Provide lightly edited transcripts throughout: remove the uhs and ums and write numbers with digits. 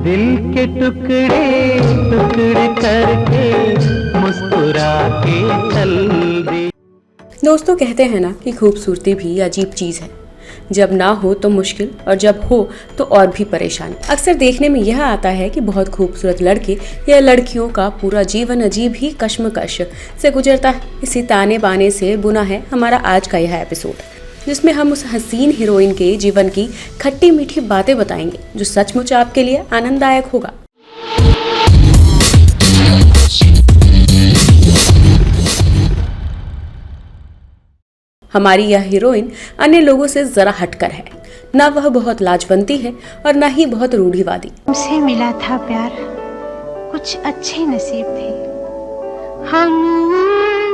दिल के टुकड़े टुकड़े करके मुस्कुरा के चल दे। दोस्तों, कहते हैं ना कि खूबसूरती भी अजीब चीज़ है, जब ना हो तो मुश्किल और जब हो तो और भी परेशानी। अक्सर देखने में यह आता है कि बहुत खूबसूरत लड़के या लड़कियों का पूरा जीवन अजीब ही कश्मकश से गुजरता है। इसी ताने बाने से बुना है हमारा आज का यह एपिसोड, जिसमें हम उस हसीन हीरोइन के जीवन की खट्टी मीठी बातें बताएंगे जो सचमुच आपके लिए आनंददायक होगा। हमारी यह हीरोइन अन्य लोगों से जरा हटकर है। ना वह बहुत लाजवंती है और ना ही बहुत रूढ़िवादी। हमसे मिला था प्यार, कुछ अच्छे नसीब थे हम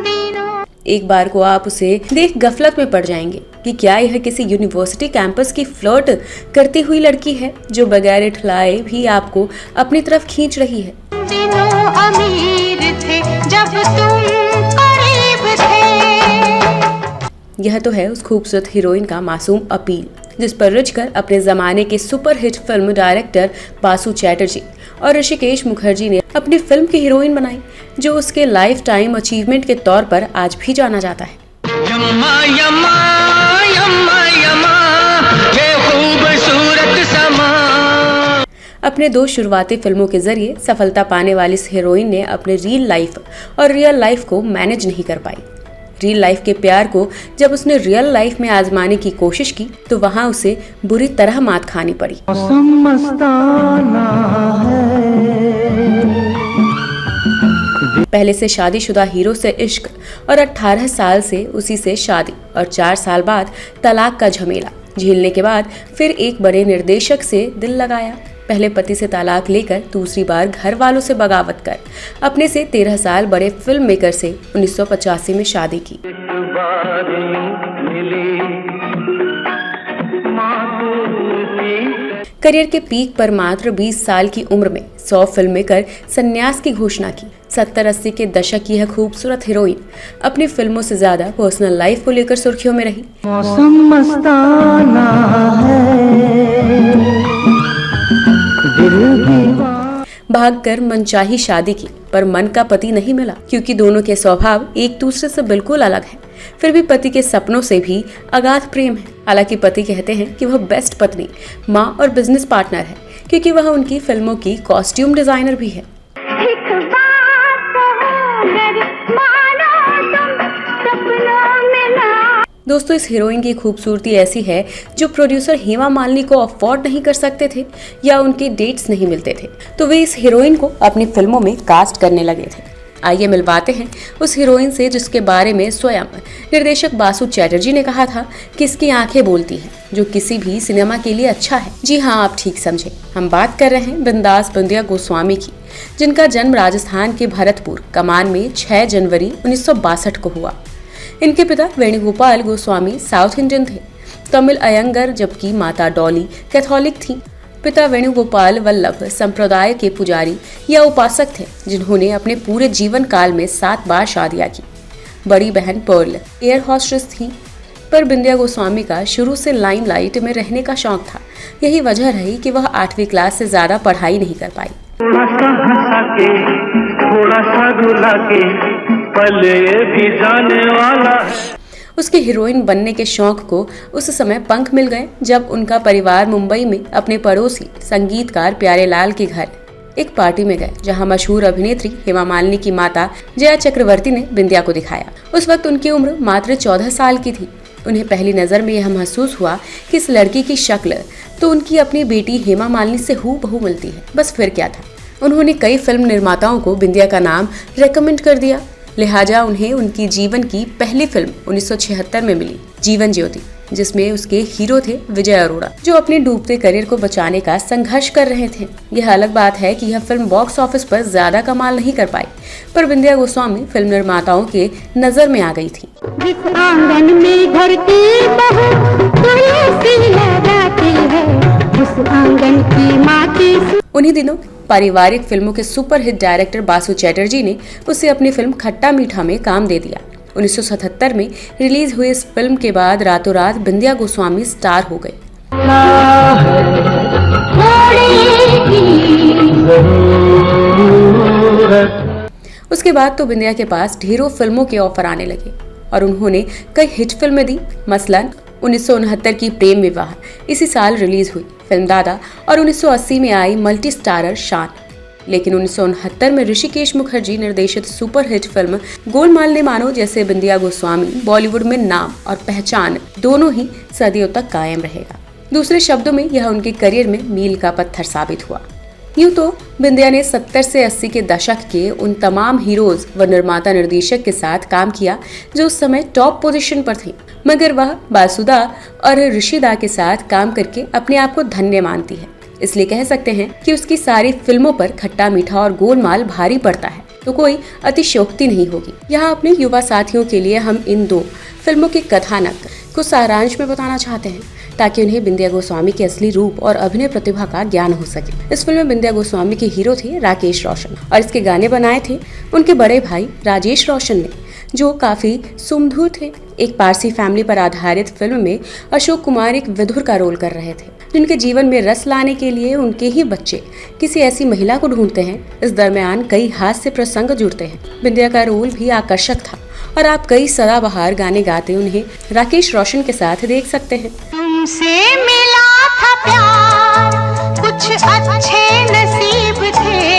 दिनों। एक बार को आप उसे देख गफलत में पड़ जाएंगे कि क्या यह किसी यूनिवर्सिटी कैंपस की फ्लर्ट करती हुई लड़की है जो बगैर इठलाए भी आपको अपनी तरफ खींच रही है। दिनों अमीर थे जब तुम करीब थे। यह तो है उस खूबसूरत हीरोइन का मासूम अपील, जिस पर रिझकर अपने जमाने के superhit film director Basu Chatterjee और ऋषिकेश मुखर्जी ने अपनी फिल्म की हीरोइन बनाई, जो उसके लाइफ टाइम अचीवमेंट के तौर पर आज भी जाना जाता है। यम्मा यम्मा यम्मा यम्मा ये खूबसूरत समा। अपने 2 शुरुआती फिल्मों के जरिए सफलता पाने वाली इस हीरोइन ने अपने रियल लाइफ को मैनेज नहीं कर पाई। रियल लाइफ के प्यार को जब उसने रियल लाइफ में आजमाने की कोशिश की तो वहां उसे बुरी तरह मात खानी पड़ी। पहले से शादीशुदा हीरो से इश्क और 18 साल से उसी से शादी और 4 साल बाद तलाक का झमेला झेलने के बाद फिर एक बड़े निर्देशक से दिल लगाया। पहले पति से तलाक लेकर दूसरी बार घर वालों से बगावत कर अपने से 13 साल बड़े फिल्म मेकर से 1985 में शादी की। करियर के पीक पर मात्र 20 साल की उम्र में 100 फिल्म मेकर संन्यास की घोषणा की। 70-80 के दशक की यह खूबसूरत हीरोइन अपनी फिल्मों से ज्यादा पर्सनल लाइफ को लेकर सुर्खियों में रही। मौसम मस्ताना है, भागकर मनचाही शादी की, पर मन का पति नहीं मिला क्योंकि दोनों के स्वभाव एक दूसरे से बिल्कुल अलग हैं। फिर भी पति के सपनों से भी अगाध प्रेम है। हालांकि पति कहते हैं कि वह बेस्ट पत्नी, माँ और बिजनेस पार्टनर है क्योंकि वह उनकी फिल्मों की कॉस्ट्यूम डिजाइनर भी है। दोस्तों, इस हीरोइन की खूबसूरती ऐसी है जो प्रोड्यूसर हेमा मालिनी को अफोर्ड नहीं कर सकते थे या उनके डेट्स नहीं मिलते थे, तो वे इस हीरोइन को अपनी फिल्मों में कास्ट करने लगे थे। आइए मिलवाते हैं उस हीरोइन से जिसके बारे में स्वयं निर्देशक बासु चैटर्जी ने कहा था कि इसकी आंखें बोलती हैं, जो किसी भी सिनेमा के लिए अच्छा है। जी हाँ, आप ठीक समझे, हम बात कर रहे हैं बिंदास बिंदिया गोस्वामी की, जिनका जन्म राजस्थान के भरतपुर कमान में 6 जनवरी 1962 को हुआ। इनके पिता वेणुगोपाल गोस्वामी साउथ इंडियन थे, तमिल अयंगर, जबकि माता डॉली कैथोलिक थीं। पिता वेणुगोपाल वल्लभ संप्रदाय के पुजारी या उपासक थे, जिन्होंने अपने पूरे जीवन काल में 7 बार शादियां की। बड़ी बहन पर्ल एयर हॉस्टेस थी, पर बिंदिया गोस्वामी का शुरू से लाइमलाइट में रहने का शौक था। यही वजह रही कि वह 8वीं क्लास से ज्यादा पढ़ाई नहीं कर पाई। थोड़ा सा रुला के पले भी जाने वाला। उसके हीरोइन बनने के शौक को उस समय पंख मिल गए जब उनका परिवार मुंबई में अपने पड़ोसी संगीतकार प्यारेलाल के घर एक पार्टी में गए, जहां मशहूर अभिनेत्री हेमा मालिनी की माता जया चक्रवर्ती ने बिंदिया को दिखाया। उस वक्त उनकी उम्र मात्र 14 साल की थी। उन्हें पहली नजर में यह महसूस हुआ कि इस लड़की की शक्ल तो उनकी अपनी बेटी हेमा मालिनी से हूबहू मिलती है। बस फिर क्या था, उन्होंने कई फिल्म निर्माताओं को बिंदिया का नाम रेकमेंड कर दिया। लिहाजा उन्हें उनकी जीवन की पहली फिल्म 1976 में मिली, जीवन ज्योति, जिसमें उसके हीरो थे विजय अरोड़ा, जो अपने डूबते करियर को बचाने का संघर्ष कर रहे थे। यह अलग बात है कि यह फिल्म बॉक्स ऑफिस पर ज्यादा कमाल नहीं कर पाई, पर बिंदिया गोस्वामी फिल्म निर्माताओं के नजर में आ गई थी। जिस आंगन में घर की बहू तुलसी लगाती है, उस आंगन की माटी। उन्हीं दिनों पारिवारिक फिल्मों के सुपरहिट डायरेक्टर बासु चैटर्जी ने उसे अपनी फिल्म खट्टा मीठा में काम दे दिया। 1977 में रिलीज हुई इस फिल्म के बाद रातों रात बिंदिया गोस्वामी स्टार हो गए। इसके बाद तो बिंदिया के पास ढेरों फिल्मों के ऑफर आने लगे और उन्होंने कई हिट फिल्में दी। मसलन 1969 की प्रेम विवाह इसी साल रिलीज हुई फिल्म दादा और 1980 में आई मल्टी स्टारर शान। लेकिन 1969 में ऋषिकेश मुखर्जी निर्देशित सुपरहिट फिल्म गोलमाल ने मानो जैसे बिंदिया गोस्वामी बॉलीवुड में नाम और पहचान दोनों ही सदियों तक कायम रहेगा। दूसरे शब्दों में यह उनके करियर में मील का पत्थर साबित हुआ। यूं तो बिंदिया ने 70 से 80 के दशक के उन तमाम हीरोज व निर्माता निर्देशक के साथ काम किया जो उस समय टॉप पोजीशन पर थे, मगर वह बासुदा और ऋषिदा के साथ काम करके अपने आप को धन्य मानती है। इसलिए कह सकते हैं कि उसकी सारी फिल्मों पर खट्टा मीठा और गोलमाल भारी पड़ता है तो कोई अतिशयोक्ति नहीं होगी। यहाँ अपने युवा साथियों के लिए हम इन दो फिल्मों के कथानक को सारांश में बताना चाहते हैं ताकि उन्हें बिंदिया गोस्वामी के असली रूप और अभिनय प्रतिभा का ज्ञान हो सके। इस फिल्म में बिंदिया गोस्वामी के हीरो थे राकेश रोशन और इसके गाने बनाए थे उनके बड़े भाई राजेश रोशन ने, जो काफी सुमधुर थे। एक पारसी फैमिली पर आधारित फिल्म में अशोक कुमार एक विधुर का रोल कर रहे थे, जिनके जीवन में रस लाने के लिए उनके ही बच्चे किसी ऐसी महिला को ढूंढते हैं। इस दरमियान कई हास्य प्रसंग जुड़ते हैं। बिंदिया का रोल भी आकर्षक था और आप कई सदाबहार गाने गाते उन्हें राकेश रोशन के साथ देख सकते हैं। तुमसे मिला था प्यार, कुछ अच्छे नसीब थे।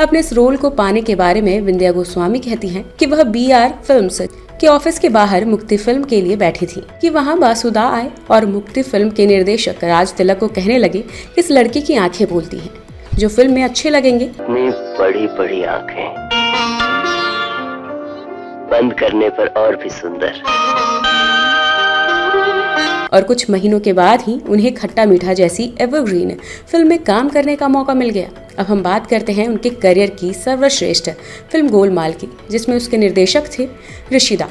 अपने इस रोल को पाने के बारे में बिंदिया गोस्वामी कहती हैं कि वह BR फिल्म्स के ऑफिस के बाहर मुक्ति फिल्म के लिए बैठी थी कि वहां बासुदा आए और मुक्ति फिल्म के निर्देशक राज तिलक को कहने लगे कि इस लड़की की आंखें बोलती हैं, जो फिल्म में अच्छे लगेंगे। इतनी बड़ी बड़ी आंखें बंद करने पर और भी सुंदर। और कुछ महीनों के बाद ही उन्हें खट्टा मीठा जैसी एवरग्रीन फिल्म में काम करने का मौका मिल गया। अब हम बात करते हैं उनके करियर की सर्वश्रेष्ठ फिल्म गोलमाल की, जिसमें उसके निर्देशक थे ऋषिदा।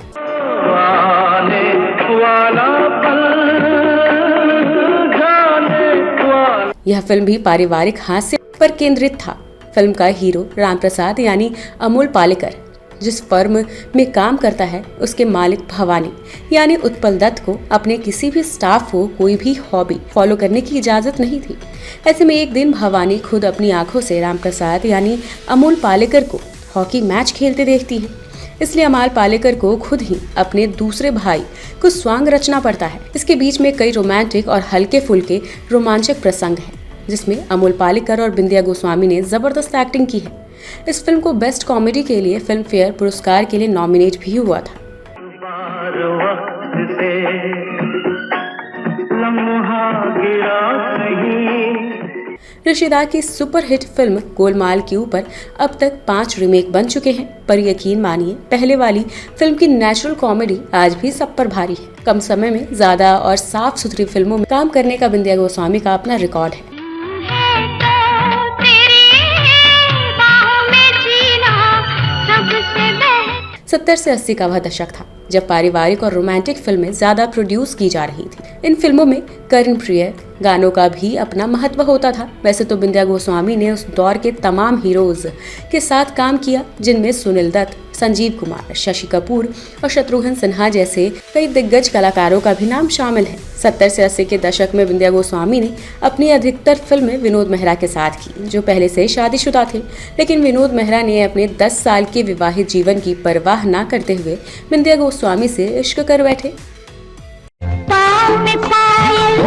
यह फिल्म भी पारिवारिक हास्य पर केंद्रित था। फिल्म का हीरो राम प्रसाद यानी अमोल पालेकर जिस फर्म में काम करता है, उसके मालिक भवानी यानी उत्पल दत्त को अपने किसी भी स्टाफ को कोई भी हॉबी फॉलो करने की इजाजत नहीं थी। ऐसे में एक दिन भवानी खुद अपनी आंखों से राम प्रसाद यानी अमोल पालेकर को हॉकी मैच खेलते देखती है। इसलिए अमोल पालेकर को खुद ही अपने दूसरे भाई को स्वांग रचना पड़ता है। इसके बीच में कई रोमांटिक और हल्के फुल्के रोमांचक प्रसंग है, जिसमें अमोल पालेकर और बिंदिया गोस्वामी ने जबरदस्त एक्टिंग की है। इस फिल्म को बेस्ट कॉमेडी के लिए फिल्म फेयर पुरस्कार के लिए नॉमिनेट भी हुआ था। ऋषिदा की सुपरहिट फिल्म गोलमाल के ऊपर अब तक 5 रीमेक बन चुके हैं, पर यकीन मानिए पहले वाली फिल्म की नेचुरल कॉमेडी आज भी सब पर भारी है। कम समय में ज्यादा और साफ सुथरी फिल्मों में काम करने का बिंदिया गोस्वामी का अपना रिकॉर्ड है। 70 से 80 का वह दशक था जब पारिवारिक और रोमांटिक फिल्में ज्यादा प्रोड्यूस की जा रही थी। इन फिल्मों में कर्ण प्रिय गानों का भी अपना महत्व होता था। वैसे तो बिंदिया गोस्वामी ने उस दौर के तमाम हीरोज के साथ काम किया, जिनमें सुनील दत्त, संजीव कुमार, शशि कपूर और शत्रुघ्न सिन्हा जैसे कई दिग्गज कलाकारों का भी नाम शामिल है। 70 से 80 के दशक में बिंदिया गोस्वामी ने अपनी अधिकतर फिल्में विनोद मेहरा के साथ की, जो पहले से शादीशुदा थे। लेकिन विनोद मेहरा ने अपने 10 साल के विवाहित जीवन की परवाह न करते हुए बिंदिया गोस्वामी से इश्क कर बैठे। पाँव में पायल,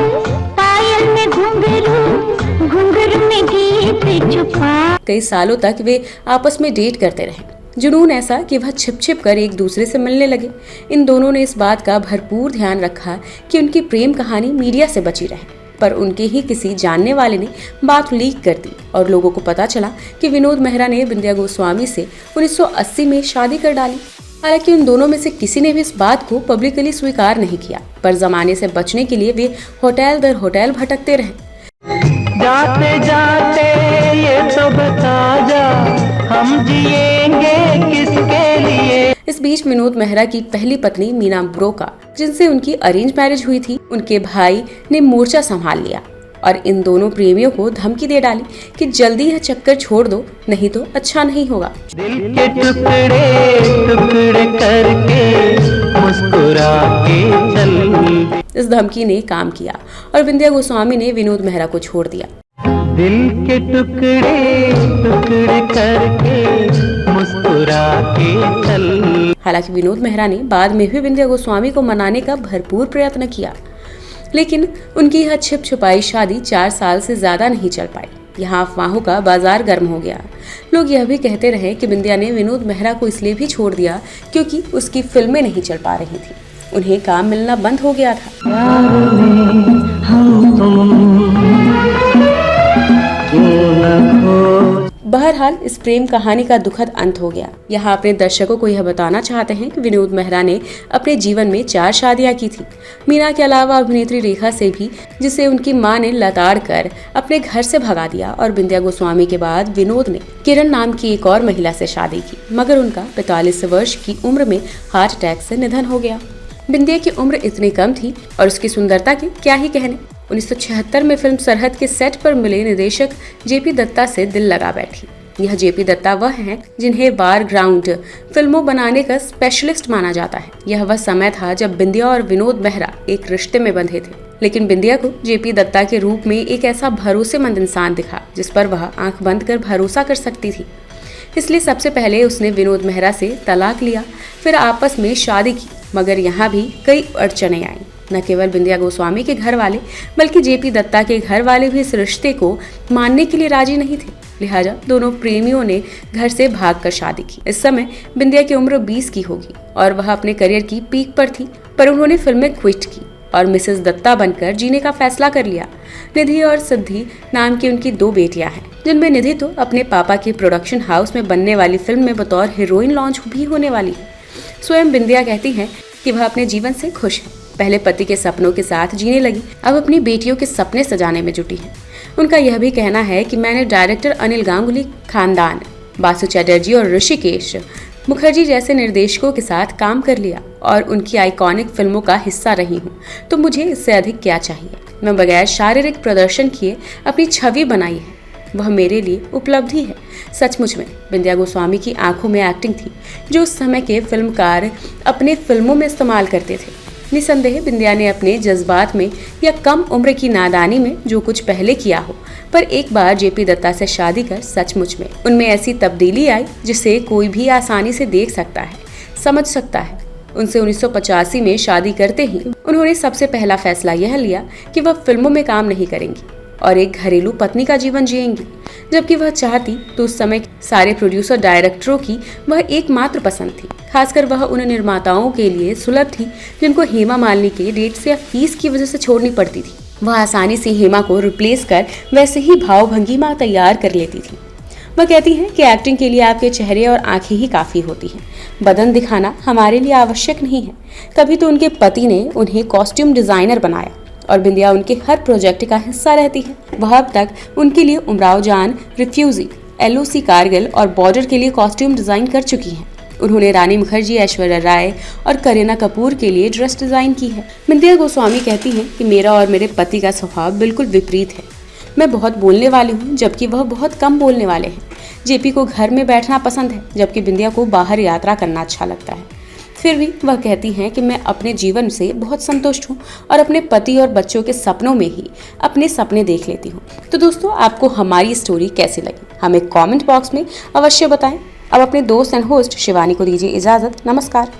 पायल में घुंघरू, घुंघरू में गीत छुपा। कई सालों तक वे आपस में डेट करते रहे। जुनून ऐसा कि वह छिप छिप कर एक दूसरे से मिलने लगे। इन दोनों ने इस बात का भरपूर ध्यान रखा कि उनकी प्रेम कहानी मीडिया से बची रहे, पर उनके ही किसी जानने वाले ने बात लीक कर दी और लोगों को पता चला कि विनोद मेहरा ने बिंदिया गोस्वामी से 1980 में शादी कर डाली। हालांकि उन दोनों में से किसी ने भी इस बात को पब्लिकली स्वीकार नहीं किया, पर जमाने से बचने के लिए वे होटल दर होटल भटकते रहे। जाते जाते ये तो बता जा, हम जिएंगे किसके लिए। इस बीच विनोद मेहरा की पहली पत्नी मीना ब्रोका, जिनसे उनकी अरेंज मैरिज हुई थी, उनके भाई ने मोर्चा संभाल लिया और इन दोनों प्रेमियों को धमकी दे डाली कि जल्दी यह चक्कर छोड़ दो, नहीं तो अच्छा नहीं होगा। दिल के टुकड़े टुकड़े करके मुस्कुरा के चल। इस धमकी ने काम किया और बिंदिया गोस्वामी ने विनोद मेहरा को छोड़ दिया। दिल के टुकड़े टुकड़े करके मुस्कुरा के चल। हालांकि विनोद मेहरा ने बाद में भी बिंदिया गोस्वामी को मनाने का भरपूर प्रयत्न किया, लेकिन उनकी यह छिप छुपाई शादी 4 साल से ज्यादा नहीं चल पाई। यहाँ अफवाहों का बाजार गर्म हो गया। लोग यह भी कहते रहे कि बिंदिया ने विनोद मेहरा को इसलिए भी छोड़ दिया क्योंकि उसकी फिल्में नहीं चल पा रही थी, उन्हें काम मिलना बंद हो गया था। बहरहाल इस प्रेम कहानी का दुखद अंत हो गया। यहाँ अपने दर्शकों को यह बताना चाहते हैं कि विनोद मेहरा ने अपने जीवन में 4 शादियां की थी। मीना के अलावा अभिनेत्री रेखा से भी, जिसे उनकी मां ने लताड़ कर अपने घर से भगा दिया, और बिंदिया गोस्वामी के बाद विनोद ने किरण नाम की एक और महिला से शादी की, मगर उनका 45 वर्ष की उम्र में हार्ट अटैक से निधन हो गया। बिंदिया की उम्र इतनी कम थी और उसकी सुंदरता के क्या ही कहने। 1976 में फिल्म सरहद के सेट पर मिले निदेशक जेपी दत्ता से दिल लगा बैठी। यह जेपी दत्ता वह हैं जिन्हें बार ग्राउंड फिल्मों बनाने का स्पेशलिस्ट माना जाता है। यह वह समय था जब बिंदिया और विनोद मेहरा एक रिश्ते में बंधे थे, लेकिन बिंदिया को जेपी दत्ता के रूप में एक ऐसा भरोसेमंद इंसान दिखा जिस पर वह आंख बंद कर भरोसा कर सकती थी। इसलिए सबसे पहले उसने विनोद मेहरा से तलाक लिया, फिर आपस में शादी की, मगर यहाँ भी कई अड़चनें आईं। न केवल बिंदिया गोस्वामी के घर वाले बल्कि जेपी दत्ता के घर वाले भी इस रिश्ते को मानने के लिए राजी नहीं थे। लिहाजा दोनों प्रेमियों ने घर से भागकर शादी की। इस समय बिंदिया की उम्र 20 की होगी और वह अपने करियर की पीक पर थी, पर उन्होंने फिल्में क्विट की और मिसेस दत्ता बनकर जीने का फैसला कर लिया। निधि और सिद्धि नाम की उनकी 2 बेटियां हैं, जिनमें निधि तो अपने पापा के प्रोडक्शन हाउस में बनने वाली फिल्म में बतौर हीरोइन लॉन्च भी होने वाली है। स्वयं बिंदिया कहती हैं कि वह अपने जीवन से खुश है। पहले पति के सपनों के साथ जीने लगी, अब अपनी बेटियों के सपने सजाने में जुटी है। उनका यह भी कहना है कि मैंने डायरेक्टर अनिल गांगुली, खानदान, बासु चटर्जी और ऋषिकेश मुखर्जी जैसे निर्देशकों के साथ काम कर लिया और उनकी आइकॉनिक फिल्मों का हिस्सा रही हूँ, तो मुझे इससे अधिक क्या चाहिए। मैं बगैर शारीरिक प्रदर्शन किए अपनी छवि बनाई है, वह मेरे लिए उपलब्धि है। सचमुच में बिंदिया गोस्वामी की आंखों में एक्टिंग थी जो उस समय के फिल्मकार अपने फिल्मों में इस्तेमाल करते थे। निसंदेह बिंदिया ने अपने जज्बात में या कम उम्र की नादानी में जो कुछ पहले किया हो, पर एक बार जेपी दत्ता से शादी कर सचमुच में उनमें ऐसी तब्दीली आई जिसे कोई भी आसानी से देख सकता है, समझ सकता है। उनसे 1985 में शादी करते ही उन्होंने सबसे पहला फैसला यह लिया कि वह फिल्मों में काम नहीं करेंगी और एक घरेलू पत्नी का जीवन जिएंगी। जबकि वह चाहती तो उस समय सारे प्रोड्यूसर डायरेक्टरों की वह एकमात्र पसंद थी। खासकर वह उन निर्माताओं के लिए सुलभ थी जिनको हेमा मालिनी के डेट्स या फीस की वजह से छोड़नी पड़ती थी। वह आसानी से हेमा को रिप्लेस कर वैसे ही भाव भंगिमा तैयार कर लेती थी। वह कहती हैं कि एक्टिंग के लिए आपके चेहरे और आंखें ही काफी होती हैं, बदन दिखाना हमारे लिए आवश्यक नहीं है। तभी तो उनके पति ने उन्हें कॉस्ट्यूम डिजाइनर बनाया और बिंदिया उनके हर प्रोजेक्ट का हिस्सा रहती है। वह अब तक उनके लिए उमराव जान, रिफ्यूजी, LOC कारगिल और बॉर्डर के लिए कॉस्ट्यूम डिजाइन कर चुकी हैं। उन्होंने रानी मुखर्जी, ऐश्वर्या राय और करीना कपूर के लिए ड्रेस डिजाइन की है। बिंदिया गोस्वामी कहती हैं कि मेरा और मेरे पति का स्वभाव बिल्कुल विपरीत है। मैं बहुत बोलने वाली हूँ जबकि वह बहुत कम बोलने वाले हैं। जेपी को घर में बैठना पसंद है जबकि बिंदिया को बाहर यात्रा करना अच्छा लगता है। फिर भी वह कहती हैं कि मैं अपने जीवन से बहुत संतुष्ट हूँ और अपने पति और बच्चों के सपनों में ही अपने सपने देख लेती हूँ। तो दोस्तों, आपको हमारी स्टोरी कैसी लगी हमें कमेंट बॉक्स में अवश्य बताएं। अब अपने दोस्त एंड होस्ट शिवानी को दीजिए इजाजत। नमस्कार।